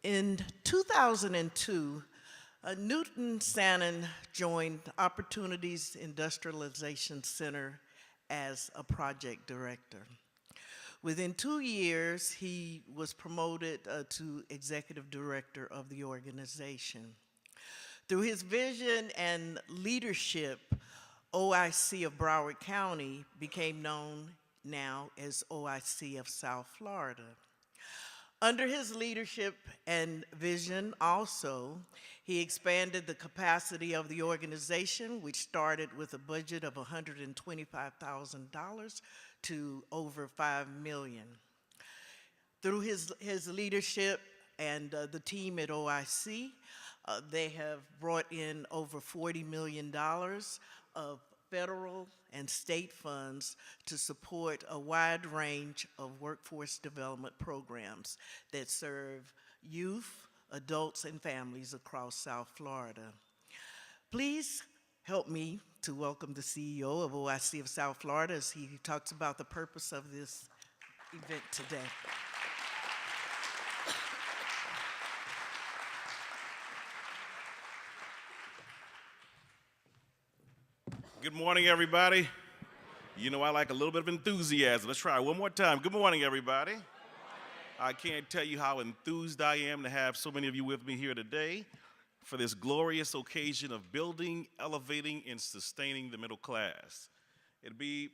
In 2002, Newton Sanon joined Opportunities Industrialization Center as a project director. Within 2 years, he was promoted to executive director of the organization. Through his vision and leadership, OIC of Broward County became known now as OIC of South Florida. Under his leadership and vision also, he expanded the capacity of the organization, which started with a budget of $125,000 to over $5 million. Through his leadership and the team at OIC, they have brought in over $40 million of federal and state funds to support a wide range of workforce development programs that serve youth, adults, and families across South Florida. Please help me to welcome the CEO of OIC of South Florida as he talks about the purpose of this event today. Good morning, everybody. You know I like a little bit of enthusiasm. Let's try it one more time. Good morning, everybody. Good morning. I can't tell you how enthused I am to have so many of you with me here today for this glorious occasion of building, elevating, and sustaining the middle class. I'd be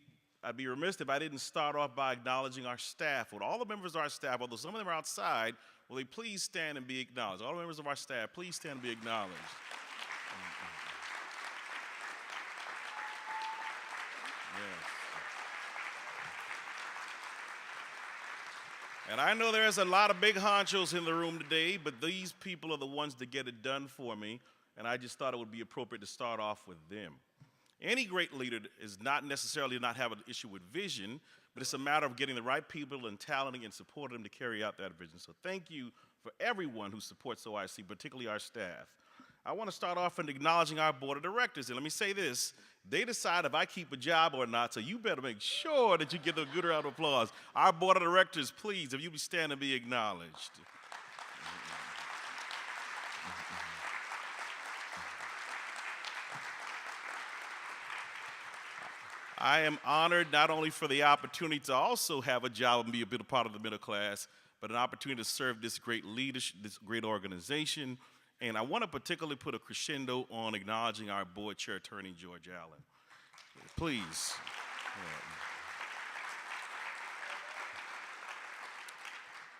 remiss if I didn't start off by acknowledging our staff. With all the members of our staff, although some of them are outside, will they please stand and be acknowledged? All the members of our staff, please stand and be acknowledged. Yes. And I know there's a lot of big honchos in the room today, but these people are the ones that get it done for me, and I just thought it would be appropriate to start off with them. Any great leader is not necessarily not have an issue with vision, but it's a matter of getting the right people and talenting and supporting them to carry out that vision. So thank you for everyone who supports OIC, particularly our staff. I want to start off in acknowledging our board of directors. And let me say this, they decide if I keep a job or not, so you better make sure that you get a good round of applause. Our board of directors, please, if you be stand and be acknowledged. I am honored not only for the opportunity to also have a job and be a bit of part of the middle class, but an opportunity to serve this great leadership, this great organization. And I want to particularly put a crescendo on acknowledging our board chair, Attorney George Allen. Please.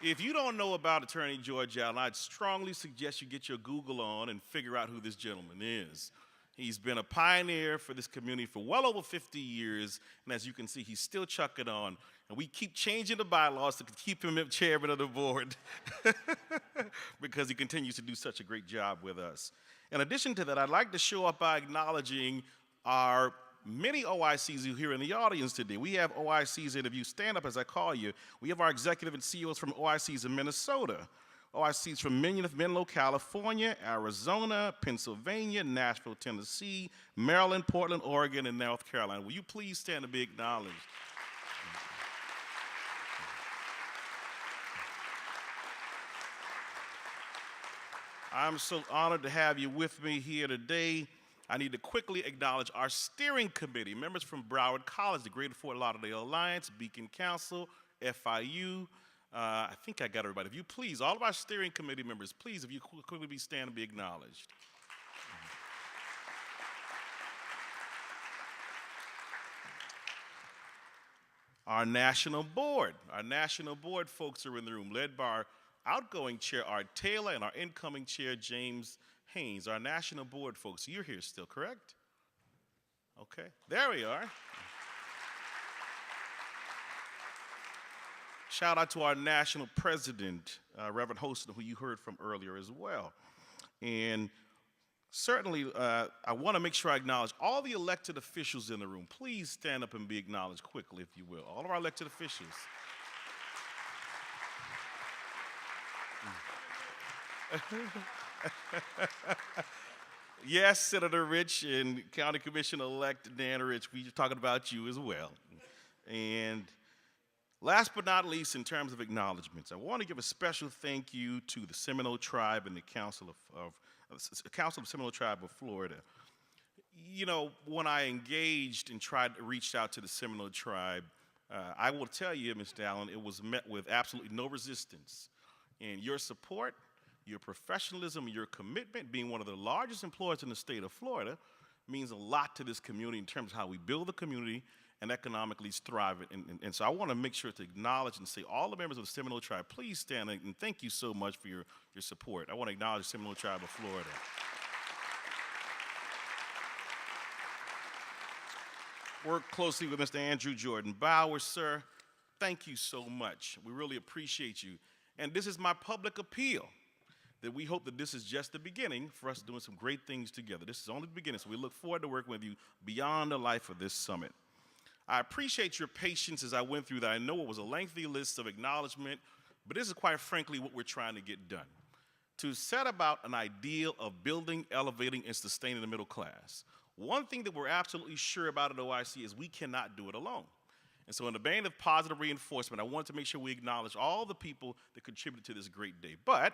If you don't know about Attorney George Allen, I'd strongly suggest you get your Google on and figure out who this gentleman is. He's been a pioneer for this community for well over 50 years, and as you can see, he's still chucking on. And we keep changing the bylaws to keep him chairman of the board because he continues to do such a great job with us. In addition to that, I'd like to show up by acknowledging our many OICs who are here in the audience today. We have OICs, and if you stand up as I call you, we have our executive and CEOs from OICs in Minnesota, OICs from Menlo, California, Arizona, Pennsylvania, Nashville, Tennessee, Maryland, Portland, Oregon, and North Carolina. Will you please stand and be acknowledged? I'm so honored to have you with me here today. I need to quickly acknowledge our steering committee, members from Broward College, the Greater Fort Lauderdale Alliance, Beacon Council, FIU. I think I got everybody. If you please, all of our steering committee members, please, if you quickly be stand and be acknowledged. Our national board folks are in the room, led by our outgoing chair, Art Taylor, and our incoming chair, James Haynes. Our national board folks, you're here still, correct? Okay, there we are. Shout out to our national president, Reverend Hostin, who you heard from earlier as well. And certainly, I want to make sure I acknowledge all the elected officials in the room. Please stand up and be acknowledged quickly, if you will. All of our elected officials. Yes, Senator Rich and County Commissioner-elect Dan Rich, we're talking about you as well. And Last but not least, in terms of acknowledgments, I want to give a special thank you to the Seminole Tribe and the Council of Seminole Tribe of Florida. You know, when I engaged and tried to reach out to the Seminole Tribe, I will tell you, Mr. Allen, it was met with absolutely no resistance. And your support, your professionalism, your commitment, being one of the largest employers in the state of Florida, means a lot to this community in terms of how we build the community and economically thrive. And so I want to make sure to acknowledge and say all the members of the Seminole Tribe, please stand and thank you so much for your support. I want to acknowledge the Seminole Tribe of Florida. Work closely with Mr. Andrew Jordan Bowers, sir. Thank you so much. We really appreciate you. And this is my public appeal, that we hope that this is just the beginning for us doing some great things together. This is only the beginning, so we look forward to working with you beyond the life of this summit. I appreciate your patience as I went through that. I know it was a lengthy list of acknowledgement, but this is quite frankly what we're trying to get done. To set about an ideal of building, elevating, and sustaining the middle class. One thing that we're absolutely sure about at OIC is we cannot do it alone. And so in the vein of positive reinforcement, I wanted to make sure we acknowledge all the people that contributed to this great day. But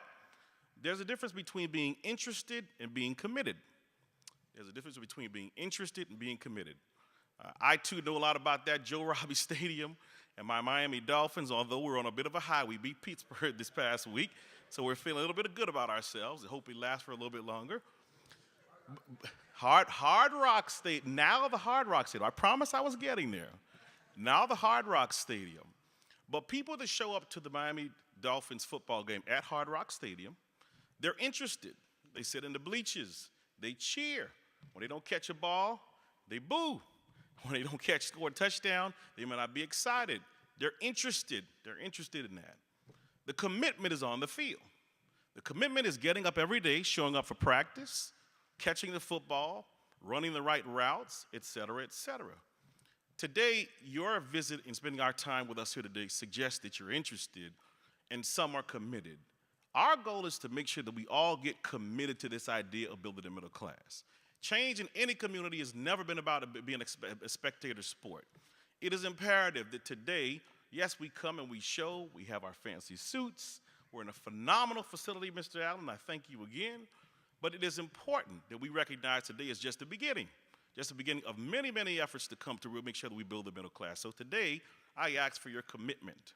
there's a difference between being interested and being committed. There's a difference between being interested and being committed. I, too, know a lot about that Joe Robbie Stadium and my Miami Dolphins, although we're on a bit of a high. We beat Pittsburgh this past week, so we're feeling a little bit good about ourselves. I hope we last for a little bit longer. Hard Rock Stadium, now the Hard Rock Stadium. I promised I was getting there. Now the Hard Rock Stadium. But people that show up to the Miami Dolphins football game at Hard Rock Stadium, they're interested. They sit in the bleachers. They cheer. When they don't catch a ball, they boo. When they don't score a touchdown, they may not be excited. They're interested. They're interested in that. The commitment is on the field. The commitment is getting up every day, showing up for practice, catching the football, running the right routes, et cetera, et cetera. Today, your visit and spending our time with us here today suggests that you're interested and some are committed. Our goal is to make sure that we all get committed to this idea of building the middle class. Change in any community has never been about being a spectator sport. It is imperative that today, yes, we come and we show, we have our fancy suits, we're in a phenomenal facility, Mr. Allen, I thank you again, but it is important that we recognize today is just the beginning of many, many efforts to come to make sure that we build the middle class. So today, I ask for your commitment.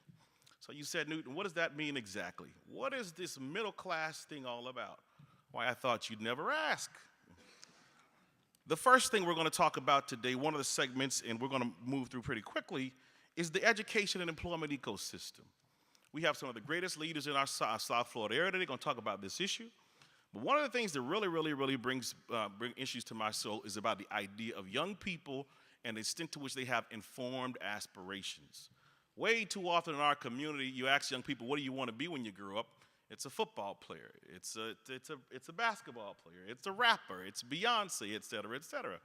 So you said, Newton, what does that mean exactly? What is this middle class thing all about? Why, I thought you'd never ask. The first thing we're going to talk about today, one of the segments, and we're going to move through pretty quickly, is the education and employment ecosystem. We have some of the greatest leaders in our South Florida area. They're going to talk about this issue. But one of the things that really brings issues to my soul is about the idea of young people and the extent to which they have informed aspirations. Way too often in our community, you ask young people, what do you want to be when you grow up? It's a football player, it's a basketball player, it's a rapper, it's Beyonce, et cetera, et cetera.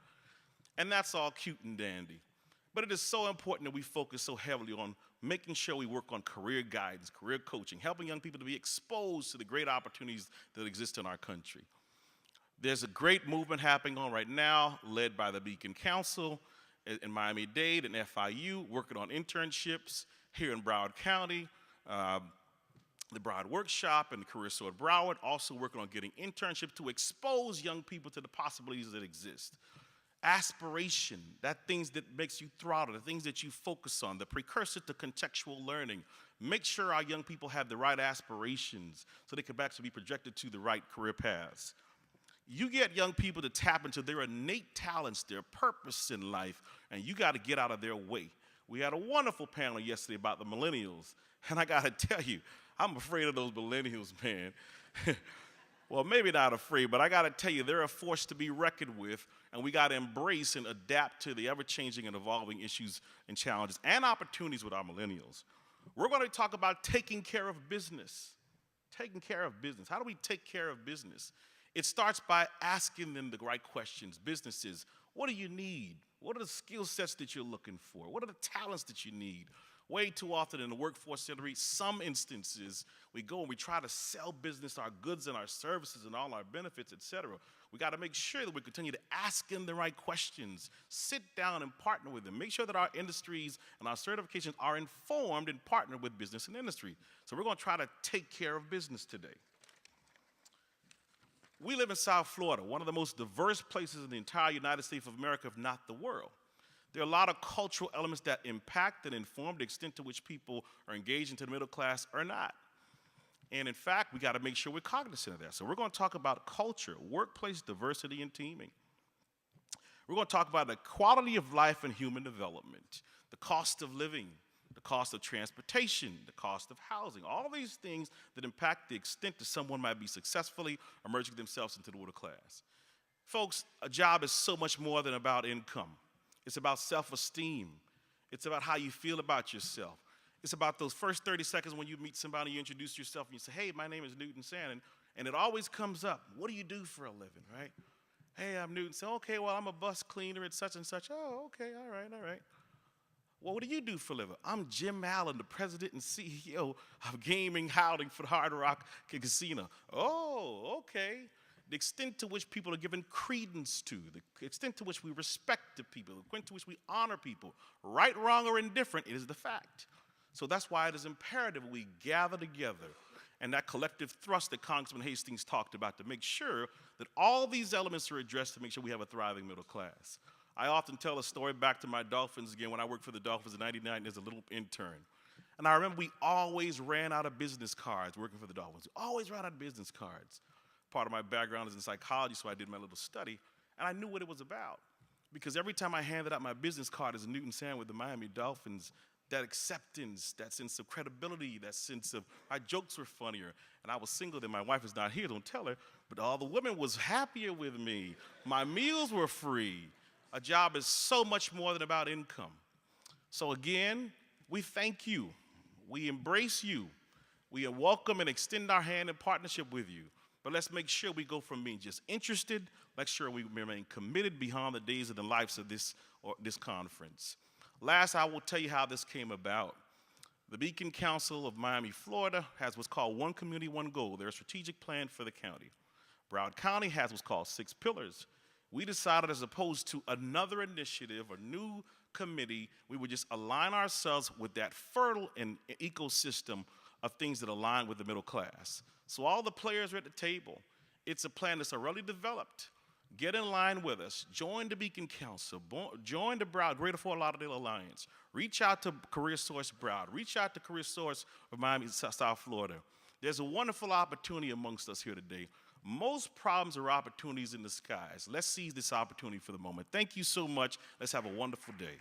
And that's all cute and dandy. But it is so important that we focus so heavily on making sure we work on career guidance, career coaching, helping young people to be exposed to the great opportunities that exist in our country. There's a great movement happening on right now, led by the Beacon Council in Miami-Dade and FIU, working on internships here in Broward County. The Broward Workshop and the Career Sword Broward also working on getting internships to expose young people to the possibilities that exist. Aspiration, that things that makes you throttle, the things that you focus on, the precursor to contextual learning. Make sure our young people have the right aspirations so they can actually be projected to the right career paths. You get young people to tap into their innate talents, their purpose in life, and you got to get out of their way. We had a wonderful panel yesterday about the millennials, and I got to tell you, I'm afraid of those millennials, man. Well, maybe not afraid, but I got to tell you, they're a force to be reckoned with, and we got to embrace and adapt to the ever-changing and evolving issues and challenges and opportunities with our millennials. We're going to talk about taking care of business. Taking care of business. How do we take care of business? It starts by asking them the right questions. Businesses, what do you need? What are the skill sets that you're looking for? What are the talents that you need? Way too often in the workforce center, some instances, we go and we try to sell business, our goods and our services and all our benefits, et cetera. We got to make sure that we continue to ask them the right questions, sit down and partner with them, make sure that our industries and our certifications are informed and partner with business and industry. So we're going to try to take care of business today. We live in South Florida, one of the most diverse places in the entire United States of America, if not the world. There are a lot of cultural elements that impact and inform the extent to which people are engaged into the middle class or not. And in fact, we got to make sure we're cognizant of that. So we're going to talk about culture, workplace diversity, and teaming. We're going to talk about the quality of life and human development, the cost of living, the cost of transportation, the cost of housing, all these things that impact the extent that someone might be successfully emerging themselves into the middle class. Folks, a job is so much more than about income. It's about self-esteem. It's about how you feel about yourself. It's about those first 30 seconds when you meet somebody, you introduce yourself, and you say, hey, my name is Newton Sanon, and it always comes up, what do you do for a living, right? Hey, I'm Newton. So, okay, well, I'm a bus cleaner at such and such. Oh, okay, all right. Well, what do you do for a living? I'm Jim Allen, the president and CEO of Gaming Housing for the Hard Rock Casino. Oh, okay. The extent to which people are given credence to, the extent to which we respect the people, the extent to which we honor people, right, wrong, or indifferent, it is the fact. So that's why it is imperative we gather together and that collective thrust that Congressman Hastings talked about to make sure that all these elements are addressed to make sure we have a thriving middle class. I often tell a story back to my Dolphins again when I worked for the Dolphins in '99 as a little intern. And I remember we always ran out of business cards working for the Dolphins. We always ran out of business cards. Part of my background is in psychology, so I did my little study, and I knew what it was about. Because every time I handed out my business card as Newton Sanon with the Miami Dolphins, that acceptance, that sense of credibility, that sense of my jokes were funnier. And I was single then, my wife is not here, don't tell her, but all the women was happier with me. My meals were free. A job is so much more than about income. So again, we thank you. We embrace you. We welcome and extend our hand in partnership with you. But let's make sure we go from being just interested, make sure we remain committed beyond the days of the lives of this conference. Last, I will tell you how this came about. The Beacon Council of Miami, Florida has what's called One Community, One Goal. They're a strategic plan for the county. Broward County has what's called 6 pillars. We decided, as opposed to another initiative or new committee, we would just align ourselves with that fertile and ecosystem of things that align with the middle class. So all the players are at the table. It's a plan that's already developed. Get in line with us. Join the Beacon Council. Join the Greater Fort Lauderdale Alliance. Reach out to Career Source Broward. Reach out to Career Source of Miami, South Florida. There's a wonderful opportunity amongst us here today. Most problems are opportunities in the skies. Let's seize this opportunity for the moment. Thank you so much. Let's have a wonderful day.